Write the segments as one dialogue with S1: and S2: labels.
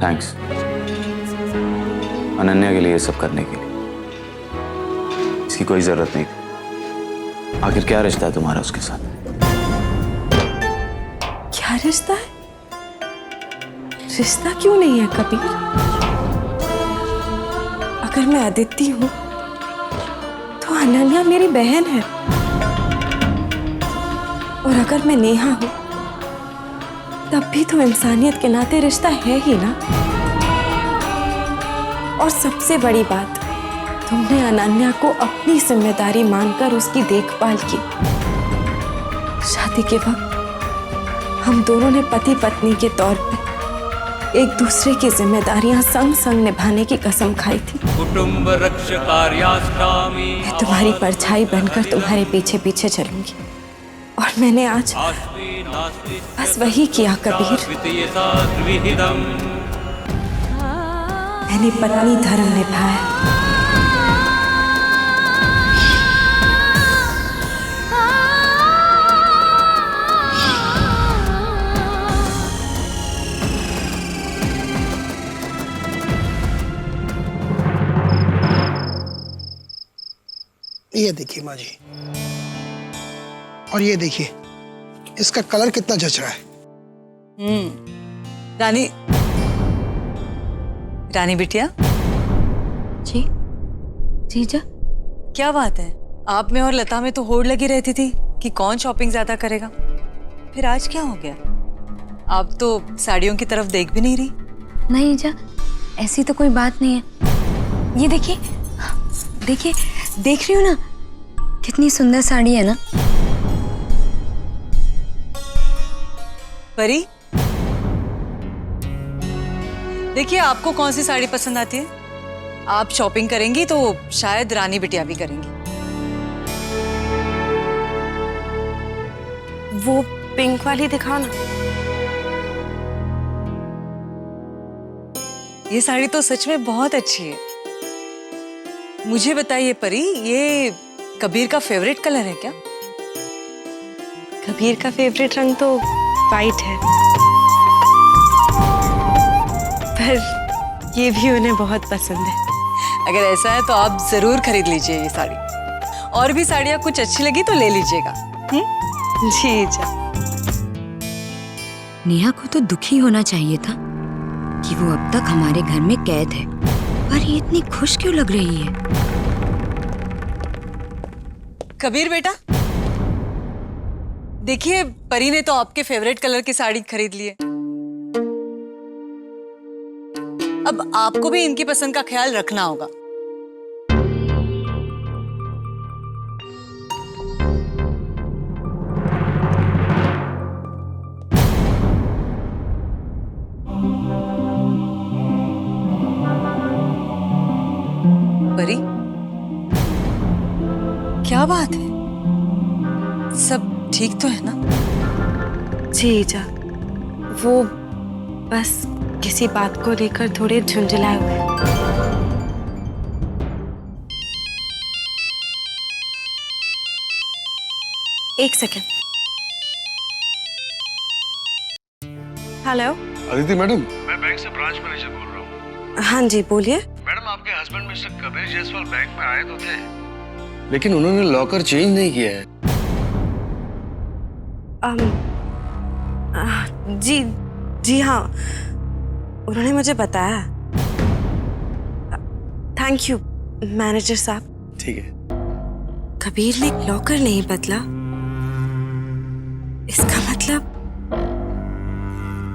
S1: Thanks Ananya के लिए ये सब करने के लिए। इसकी कोई जरूरत नहीं थी। आखिर क्या रिश्ता है तुम्हारा उसके साथ?
S2: क्या रिश्ता है? रिश्ता क्यों नहीं है कबीर? अगर मैं अदिति हूं तो अनन्या मेरी बहन है, और अगर मैं नेहा हूं तब भी तो इंसानियत के नाते रिश्ता है ही ना। और सबसे बड़ी बात, तुमने अनन्या को अपनी जिम्मेदारी मानकर उसकी देखभाल की। शादी के वक्त हम दोनों ने पति पत्नी के तौर पे एक दूसरे की जिम्मेदारियां संग संग निभाने की कसम खाई थी।
S3: कुटुंब रक्षकार्यास्तामि।
S2: मैं तुम्हारी परछाई बनकर तुम्हारे पीछे पीछे चलूंगी, और मैंने आज बस वही किया कबीर। मैंने पत्नी धर्म निभाया।
S4: ये देखिए माँ जी, और ये देखिए इसका कलर कितना जच रहा है।
S5: रानी, रानी बिटिया।
S2: जी जीजा।
S5: क्या बात है, आप में और लता में तो होड़ लगी रहती थी कि कौन शॉपिंग ज्यादा करेगा। फिर आज क्या हो गया? आप तो साड़ियों की तरफ देख भी नहीं रही।
S6: नहीं जीजा, ऐसी तो कोई बात नहीं है। ये देखिए देखिए, देख रही हो ना कितनी सुंदर साड़ी है ना।
S5: परी, देखिए आपको कौन सी साड़ी पसंद आती है। आप शॉपिंग करेंगी तो शायद रानी बिटिया भी करेंगी।
S2: वो पिंक वाली दिखाओ ना।
S5: ये साड़ी तो सच में बहुत अच्छी है। मुझे बताइए परी, ये कबीर का फेवरेट कलर है क्या?
S2: कबीर का फेवरेट रंग तो वाइट है, पर ये भी उन्हें बहुत पसंद है।
S5: अगर ऐसा है तो आप जरूर खरीद लीजिए ये साड़ी। और भी साड़ियाँ कुछ अच्छी लगी तो ले लीजिएगा।
S2: जी जा।
S6: नेहा को तो दुखी होना चाहिए था कि वो अब तक हमारे घर में कैद है, पर ये इतनी खुश क्यों लग रही है?
S5: कबीर बेटा, देखिए परी ने तो आपके फेवरेट कलर की साड़ी खरीद ली है। अब आपको भी इनकी पसंद का ख्याल रखना होगा। परी, क्या बात है? सब ठीक तो है ना?
S2: जी जा। वो बस किसी बात को लेकर थोड़े झुंझलाए हुए हैं। एक सेकंड। हेलो
S7: अदिति मैडम,
S8: मैं बैंक से ब्रांच मैनेजर बोल रहा हूँ।
S2: हाँ जी बोलिए।
S8: मैडम, आपके husband mister Kabir Jaiswal bank में आए तो थे,
S7: लेकिन उन्होंने लॉकर चेंज नहीं किया है।
S2: जी जी हाँ, उन्होंने मुझे बताया। थैंक यू मैनेजर साहब।
S7: ठीक है।
S2: कबीर ने लॉकर नहीं बदला, इसका मतलब?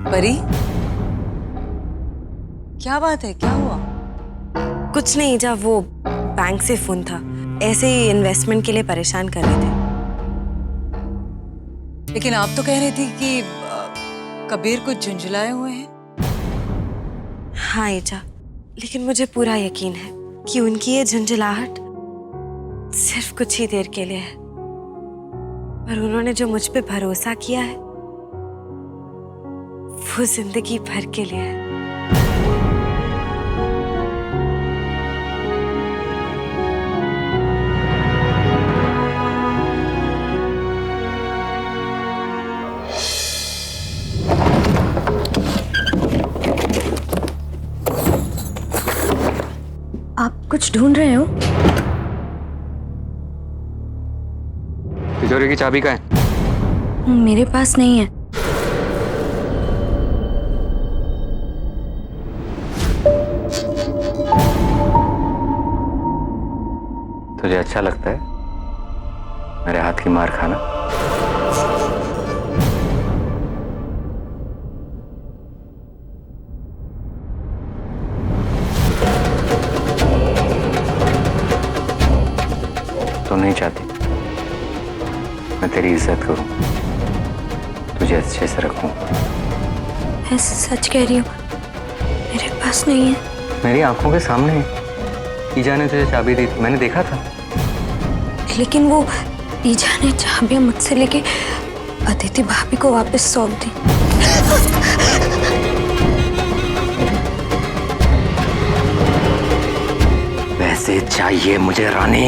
S5: परी, क्या बात है, क्या हुआ?
S2: कुछ नहीं जा, वो बैंक से फोन था, ऐसे ही इन्वेस्टमेंट के लिए परेशान कर रहे थे।
S5: लेकिन आप तो कह रही थी कि कबीर कुछ झुंझलाए हुए हैं।
S2: हाँ ईजा, लेकिन मुझे पूरा यकीन है कि उनकी ये झुंझलाहट सिर्फ कुछ ही देर के लिए है, पर उन्होंने जो मुझ पे भरोसा किया है वो जिंदगी भर के लिए है।
S6: कुछ ढूंढ रहे हो?
S9: तिजोरी की चाबी कहाँ है?
S6: मेरे पास नहीं है।
S9: तुझे अच्छा लगता है मेरे हाथ की मार खाना? तो नहीं चाहती मैं तेरी इज्जत करूं, तुझे अच्छे से रखूं?
S6: मैं सच कह रही हूँ, मेरे पास नहीं है।
S9: मेरी आंखों के सामने ईजा ने तुझे चाबी दी थी, मैंने देखा था।
S6: लेकिन वो ईजा ने चाबियां मुझसे लेके अदिति भाभी को वापस सौंप दी।
S9: पैसे चाहिए मुझे रानी।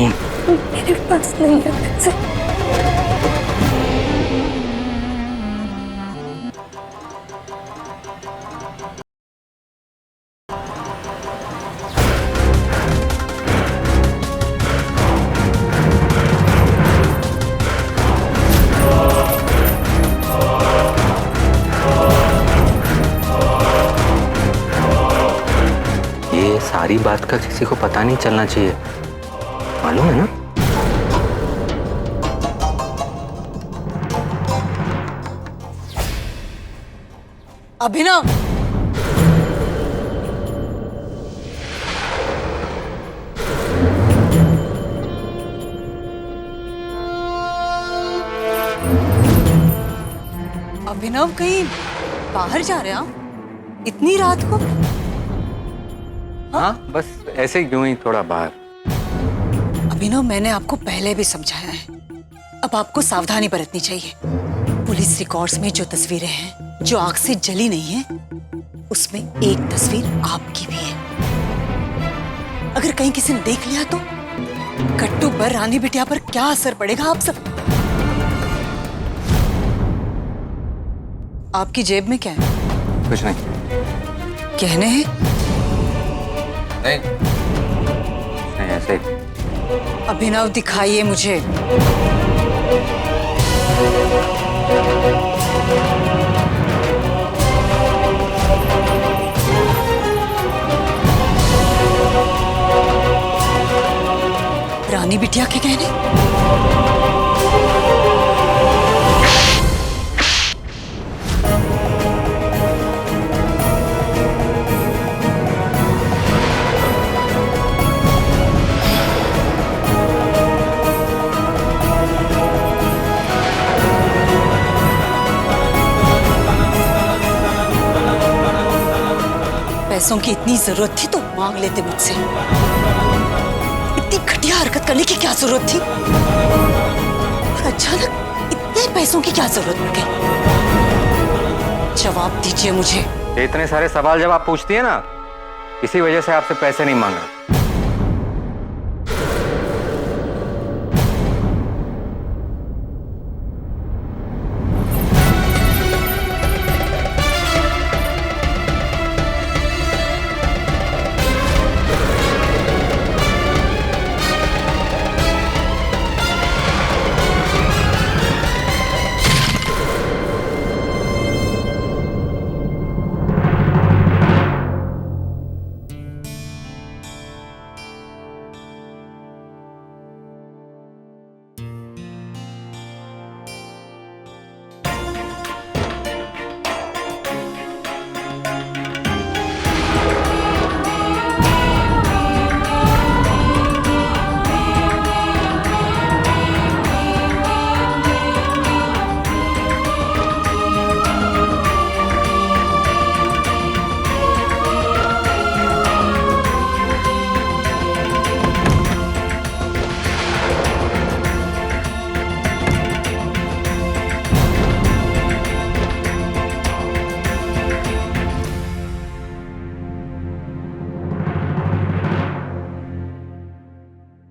S6: मेरे पास नहीं है पैसे।
S9: ये सारी बात का किसी को पता नहीं चलना चाहिए, मालूम है ना?
S5: अभिनव, अभिनव कहीं बाहर जा रहे हैं आप इतनी रात को?
S9: हाँ बस ऐसे ही, यूं ही थोड़ा बाहर।
S5: अभिनव, मैंने आपको पहले भी समझाया है, अब आपको सावधानी बरतनी चाहिए। पुलिस रिकॉर्ड्स में जो तस्वीरें हैं जो आग से जली नहीं है, उसमें एक तस्वीर आपकी भी है। अगर कहीं किसी ने देख लिया तो कट्टू पर, रानी बिटिया पर क्या असर पड़ेगा आप सब? आपकी जेब में क्या है?
S9: कुछ नहीं।
S5: गहने हैं?
S9: नहीं ऐसे ही।
S5: अभिनव, दिखाइए मुझे। रानी बिटिया के गहने? पैसों की इतनी जरूरत थी तो मांग लेते मुझसे। इतनी घटिया हरकत करने की क्या जरूरत थी? और अचानक इतने पैसों की क्या जरूरत पड़ गई? जवाब दीजिए मुझे।
S9: इतने सारे सवाल जब आप पूछती है ना, इसी वजह से आपसे पैसे नहीं मांग रहा।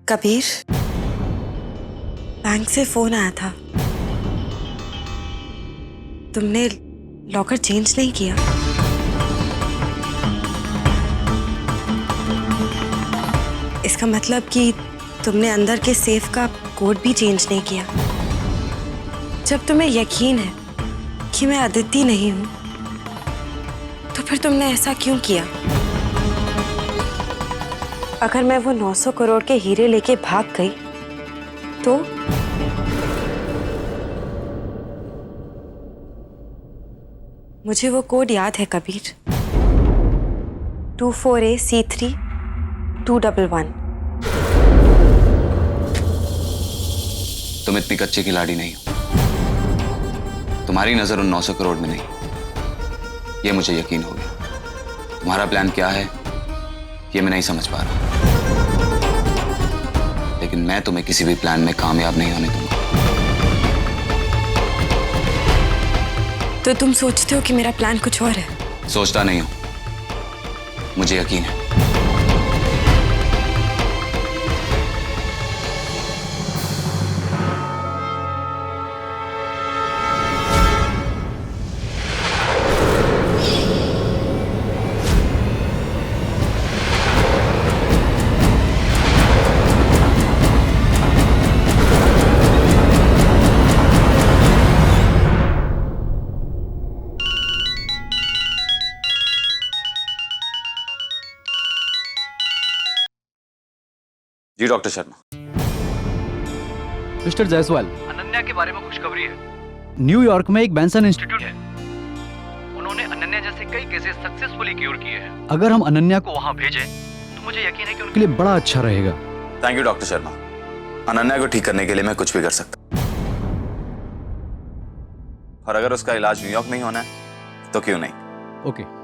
S2: कबीर, बैंक से फोन आया था। तुमने लॉकर चेंज नहीं किया? इसका मतलब कि तुमने अंदर के सेफ का कोड भी चेंज नहीं किया। जब तुम्हें यकीन है कि मैं अदिति नहीं हूं, तो फिर तुमने ऐसा क्यों किया? अगर मैं वो 900 करोड़ के हीरे लेके भाग गई तो मुझे वो कोड याद है कबीर, 24AC3211।
S1: तुम इतनी कच्ची खिलाड़ी नहीं हो। तुम्हारी नजर उन 900 करोड़ में नहीं, ये मुझे यकीन हो गया। तुम्हारा प्लान क्या है ये मैं नहीं समझ पा रहा, लेकिन मैं तुम्हें किसी भी प्लान में कामयाब नहीं होने दूंगा।
S2: तो तुम सोचते हो कि मेरा प्लान कुछ और है?
S1: सोचता नहीं हूं, मुझे यकीन है। जी डॉक्टर शर्मा।
S10: मिस्टर जायसवाल,
S8: अनन्या के बारे में खुशखबरी है।
S10: न्यूयॉर्क में एक बैंसन इंस्टीट्यूट
S8: है, उन्होंने अनन्या जैसे कई केसेस सक्सेसफुली क्योर किए हैं।
S10: अगर हम अनन्या को
S8: वहां भेजें तो मुझे यकीन है कि
S10: के लिए बड़ा अच्छा रहेगा।
S1: Thank you doctor Sharma. Ananya को ठीक करने के लिए मैं कुछ भी कर सकता, और अगर उसका इलाज न्यूयॉर्क में ही होना है तो क्यों नहीं।
S10: ओके।